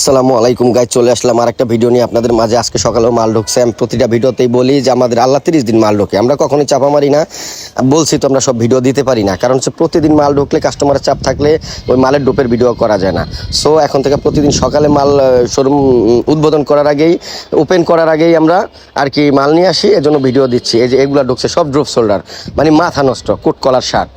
আসসালামু আলাইকুম গাইজ, চলে আসলাম আর একটা ভিডিও নিয়ে আপনাদের মাঝে। আজকে সকালেও মাল ঢুকছে। আমি প্রতিটা ভিডিওতেই বলি যে আমাদের আল্লাহ 30 দিন মাল ঢোকে, আমরা কখনোই চাপা মারি না। বলছি তো আমরা সব ভিডিও দিতে পারি না, কারণ হচ্ছে প্রতিদিন মাল ঢুকলে কাস্টমারের চাপ থাকলে ওই মালের ডোপের ভিডিও করা যায় না। সো এখন থেকে প্রতিদিন সকালে মাল শোরুম উদ্বোধন করার আগেই, ওপেন করার আগেই আমরা আর কি মাল নিয়ে আসি, এজন্য ভিডিও দিচ্ছি। এই যে এগুলো ঢুকছে সব ড্রপ শোল্ডার, মানে মাথা নষ্ট কোট কলার শার্ট,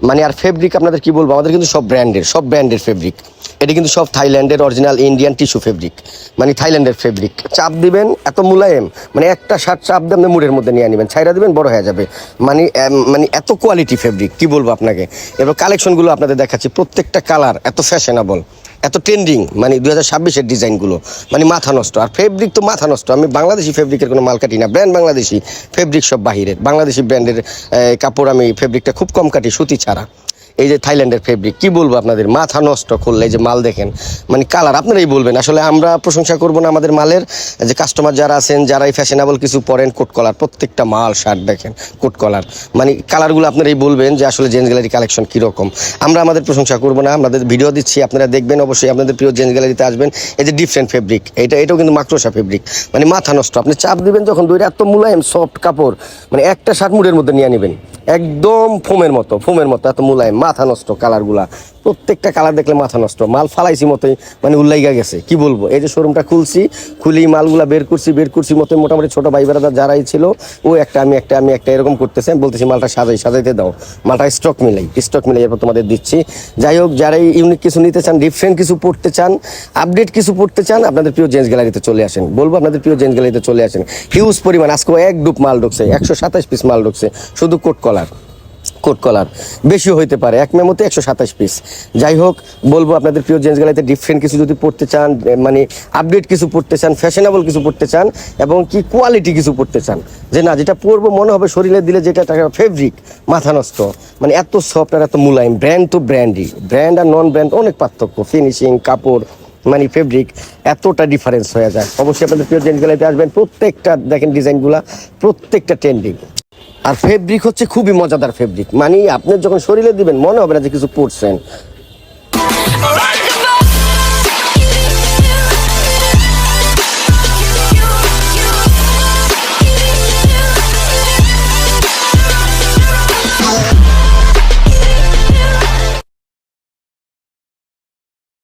মানে আর ফেব্রিক আপনাদের কি বলবো, আমাদের কিন্তু সব ব্র্যান্ডের ফেব্রিক। এটা কিন্তু সব থাইল্যান্ডের অরিজিনাল ইন্ডিয়ান টিস্যু ফেব্রিক, মানে থাইল্যান্ডের ফেব্রিক। চাপ দিবেন এত মুলায়েম, মানে একটা শার্ট চাপ দিয়ে আপনি মুড়ের মধ্যে নিয়ে নেবেন, ছাইরা দিবেন বড় হয়ে যাবে, মানে মানে এত কোয়ালিটি ফেব্রিক কি বলবো আপনাকে। এবার কালেকশনগুলো আপনাদের দেখাচ্ছি, প্রত্যেকটা কালার এত ফ্যাশনেবল, এত ট্রেন্ডিং, মানে 2026-এর ডিজাইনগুলো, মানে মাথা নষ্ট। আর ফেব্রিক তো মাথা নষ্ট। আমি বাংলাদেশি ফেব্রিকের কোনো মাল কাটি না, ব্র্যান্ড বাংলাদেশি, ফেব্রিক সব বাহিরের। বাংলাদেশি ব্র্যান্ডের কাপড় আমি ফেব্রিকটা খুব কম কাটি, সুতি ছাড়া। এই যে থাইল্যান্ডের ফেব্রিক কি বলবো আপনাদের, মাথা নষ্ট করলে এই যে মাল দেখেন, মানে কালার আপনারাই বলবেন। আসলে আমরা প্রশংসা করবো না আমাদের মালের, যে কাস্টমার যারা আছেন, যারা এই ফ্যাশনেবল কিছু পরেন, কোট কলার, প্রত্যেকটা মাল শার্ট দেখেন কোট কলার, মানে কালারগুলো আপনারাই বলবেন যে আসলে জেন্টস গ্যালারি কালেকশন কীরকম। আমরা আমাদের প্রশংসা করবো না, আমাদের ভিডিও দিচ্ছি, আপনারা দেখবেন অবশ্যই। আপনাদের প্রিয় জেন্টস গ্যালারিতে আসবেন। এই যে ডিফারেন্ট ফেব্রিক, এটাও কিন্তু মাকড়সা ফেব্রিক, মানে মাথা নষ্ট। আপনি চাপ দিবেন যখন দইটা এত মুলায়েম সফট কাপড়, মানে একটা শার্ট মুড়ের মধ্যে নিয়ে নেবেন, একদম ফোমের মতো এত মুলায়েম, মাথা নষ্ট কালারগুলা। প্রত্যেকটা কালার দেখলে মাথা নষ্ট। মাল ফালাইছি মতোই, মানে উল্লাইগা গেছে কি বলবো। এই যে শোরুমটা খুলি মালগুলা বের করছি মতো, মোটামুটি ছোটো ভাই বেড়াদার যারাই ছিল, ও আমি একটা এরকম করতেছে। আমি বলতেছি মালটা সাজাইতে দাও, মালটা স্টক মিলাই এরপর তোমাদের দিচ্ছি। যাই হোক, যারাই ইউনিক কিছু নিতে চান, ডিফারেন্ট কিছু পড়তে চান, আপডেট কিছু পড়তে চান, আপনাদের প্রিয় জেন্টস গ্যালারিতে চলে আসেন। বলবো আপনাদের প্রিয় জেন্টস গ্যালারিতে চলে আসেন। হিউজ পরিমাণ, আজকে এক ডুপ মাল ঢুকছে, 127 পিস মাল ঢুকছে, শুধু কোট কলার বেশিও হইতে পারে, এক মেমোতে 127 পিস। যাই হোক, বলবো আপনাদের প্রিয় জেন্টস গ্যালারিতে ডিফারেন্ট কিছু যদি পড়তে চান, মানে আপডেট কিছু পড়তে চান, ফ্যাশনেবল কিছু পড়তে চান, এবং কি কোয়ালিটি কিছু পড়তে চান, যে না যেটা পরবো মনে হবে শরীরে দিলে যেটা ফেব্রিক মাথা নষ্ট, মানে এত সফট আর এত মুলায়ম। ব্র্যান্ড তো ব্র্যান্ড আর নন ব্র্যান্ড অনেক পার্থক্য, ফিনিশিং, কাপড়, মানে ফেব্রিক এতটা ডিফারেন্স হয়ে যায়। অবশ্যই আপনাদের প্রিয় জেন্টস গ্যালারিতে আসবেন। প্রত্যেকটা দেখেন ডিজাইনগুলা, প্রত্যেকটা ট্রেন্ডিং। আর ফেব্রিক হচ্ছে খুবই মজাদার ফেব্রিক, মানে আপনি যখন শরীরে দিবেন মনে হবে না যে কিছু পরছেন,